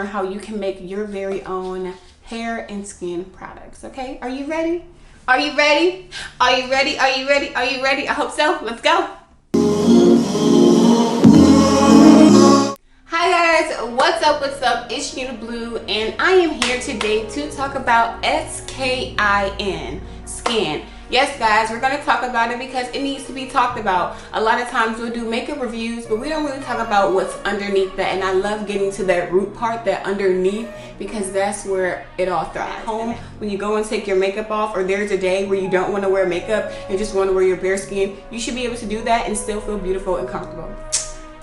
learn how you can make your very own hair and skin products. Okay, are you ready? Are you ready? Are you ready? Are you ready? Are you ready? I hope so. Let's go. Hi guys, what's up? What's up? It's JeanitaMarieBlue, and I am here today to talk about SKIN, skin. Yes guys, we're going to talk about it because it needs to be talked about. A lot of times we'll do makeup reviews, but we don't really talk about what's underneath that, and I love getting to that root part, that underneath, because that's where it all thrives. At home, when you go and take your makeup off, or there's a day where you don't want to wear makeup and just want to wear your bare skin, you should be able to do that and still feel beautiful and comfortable.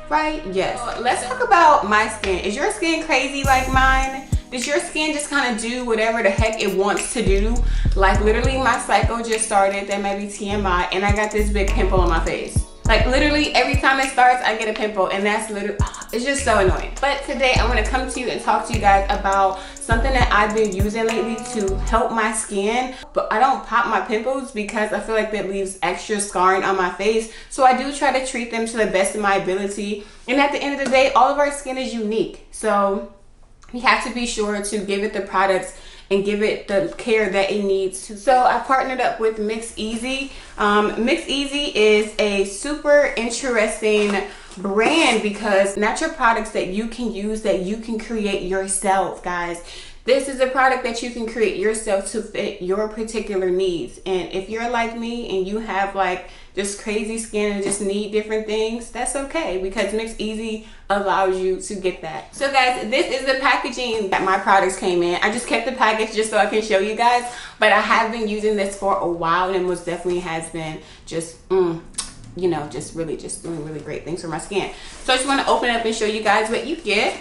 Right? Yes. So let's talk about my skin. Is your skin crazy like mine? Does your skin just kind of do whatever the heck it wants to do? Like literally my cycle just started, that might be TMI, and I got this big pimple on my face. Like literally every time it starts, I get a pimple, and that's literally, it's just so annoying. But today I want to come to you and talk to you guys about something that I've been using lately to help my skin. But I don't pop my pimples because I feel like that leaves extra scarring on my face. So I do try to treat them to the best of my ability. And at the end of the day, all of our skin is unique. So we have to be sure to give it the products and give it the care that it needs to. So I partnered up with Mixeasy. Mixeasy is a super interesting brand because natural products that you can use, that you can create yourself, guys. This is a product that you can create yourself to fit your particular needs. And if you're like me and you have like just crazy skin and just need different things, that's okay, because Mixeasy allows you to get that. So guys, this is the packaging that my products came in. I just kept the package just so I can show you guys, but I have been using this for a while, and it most definitely has been just you know, just doing really great things for my skin. So I just want to open up and show you guys what you get.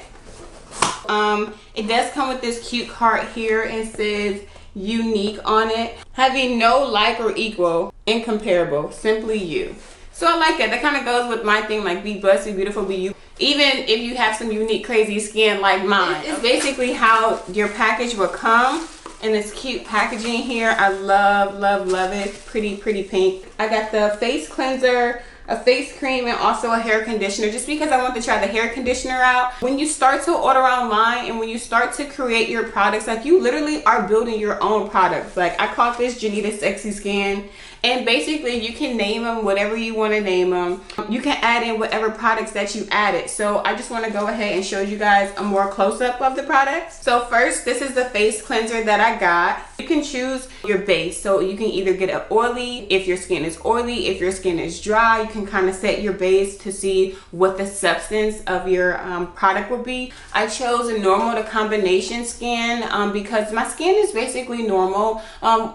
It does come with this cute card here, and says unique on it, having no like or equal, incomparable, simply you. So I like that. That kind of goes with my thing, like be blessed, be beautiful, be you. Even if you have some unique crazy skin like mine. It's basically how your package will come in this cute packaging here. I love it. Pretty pink. I got the face cleanser, a face cream, and also a hair conditioner, just because I want to try the hair conditioner out. When you start to order online and when you start to create your products, like you literally are building your own products. Like I call this Jeanita Sexy Skin, and basically you can name them whatever you want to name them. You can add in whatever products that you added. So I just want to go ahead and show you guys a more close-up of the products. So first, this is the face cleanser that I got. You can choose your base, so you can either get an oily, if your skin is oily, if your skin is dry, you can kind of set your base to see what the substance of your product will be. I chose a normal to combination skin because my skin is basically normal.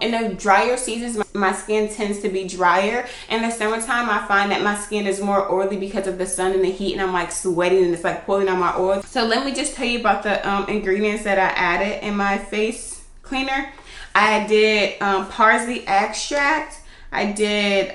In the drier seasons, my skin tends to be drier. In the summertime, I find that my skin is more oily because of the sun and the heat, and I'm like sweating and it's like pulling on my oil. So let me just tell you about the ingredients that I added in my face cleaner. I did parsley extract, I did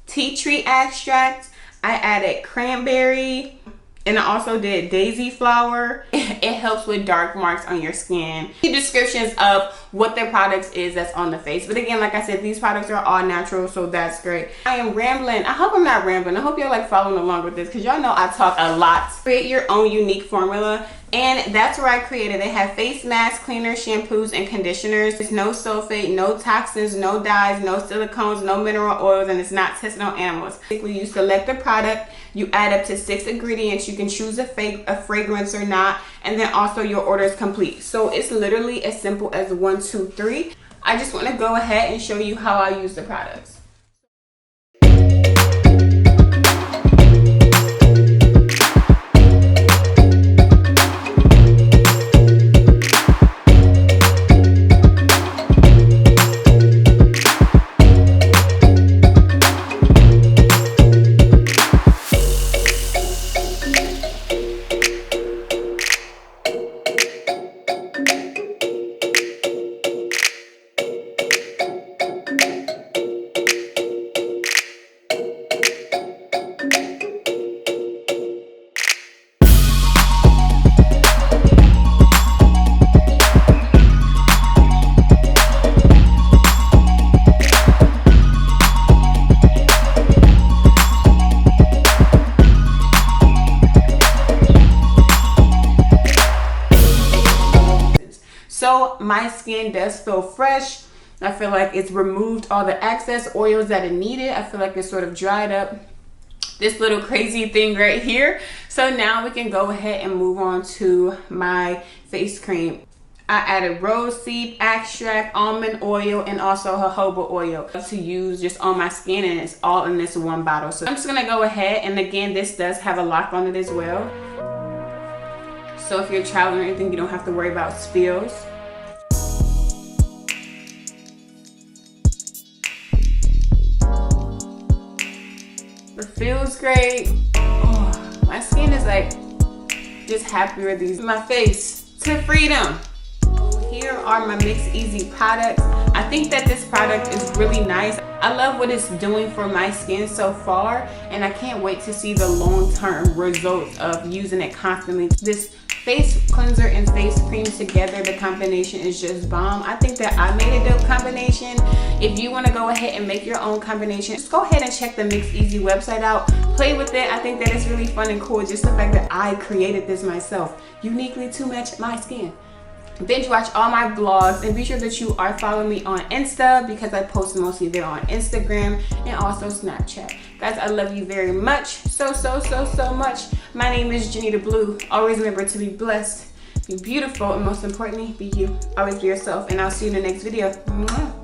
tea tree extract, I added cranberry, and I also did daisy flower. It helps with dark marks on your skin. The descriptions of what their products is that's on the face. But again, like I said, these products are all natural, so that's great. I am rambling. I hope I'm not rambling. I hope y'all like following along with this, because y'all know I talk a lot. Create your own unique formula, and that's where I created. They have face masks, cleaners, shampoos, and conditioners. There's no sulfate, no toxins, no dyes, no silicones, no mineral oils, and it's not tested on animals. Basically, you select the product, you add up to 6 ingredients. You can choose a fragrance or not, and then also your order is complete. So it's literally as simple as 1, 2, 3. I just want to go ahead and show you how I use the products. So my skin does feel fresh. I feel like it's removed all the excess oils that it needed. I feel like it's sort of dried up this little crazy thing right here. So now we can go ahead and move on to my face cream. I added roseseed extract, almond oil, and also jojoba oil to use just on my skin, and it's all in this one bottle. So I'm just gonna go ahead, and again, this does have a lock on it as well. So if you're traveling or anything, you don't have to worry about spills. It feels great. Oh, my skin is like just happy with these. My face to freedom. Here are my Mixeasy products. I think that this product is really nice. I love what it's doing for my skin so far, and I can't wait to see the long-term results of using it constantly. This face cleanser and face cream together, the combination is just bomb. I think that I made a dope combination. If you want to go ahead and make your own combination, just go ahead and check the Mixeasy website out. Play with it. I think that it's really fun and cool. Just the fact that I created this myself, uniquely to match my skin. Binge watch all my vlogs, and be sure that you are following me on Insta, because I post mostly there on Instagram and also Snapchat. Guys, I love you very much. So much. My name is JeanitaMarieBlue. Always remember to be blessed, be beautiful, and most importantly, be you. Always be yourself, and I'll see you in the next video. Mwah.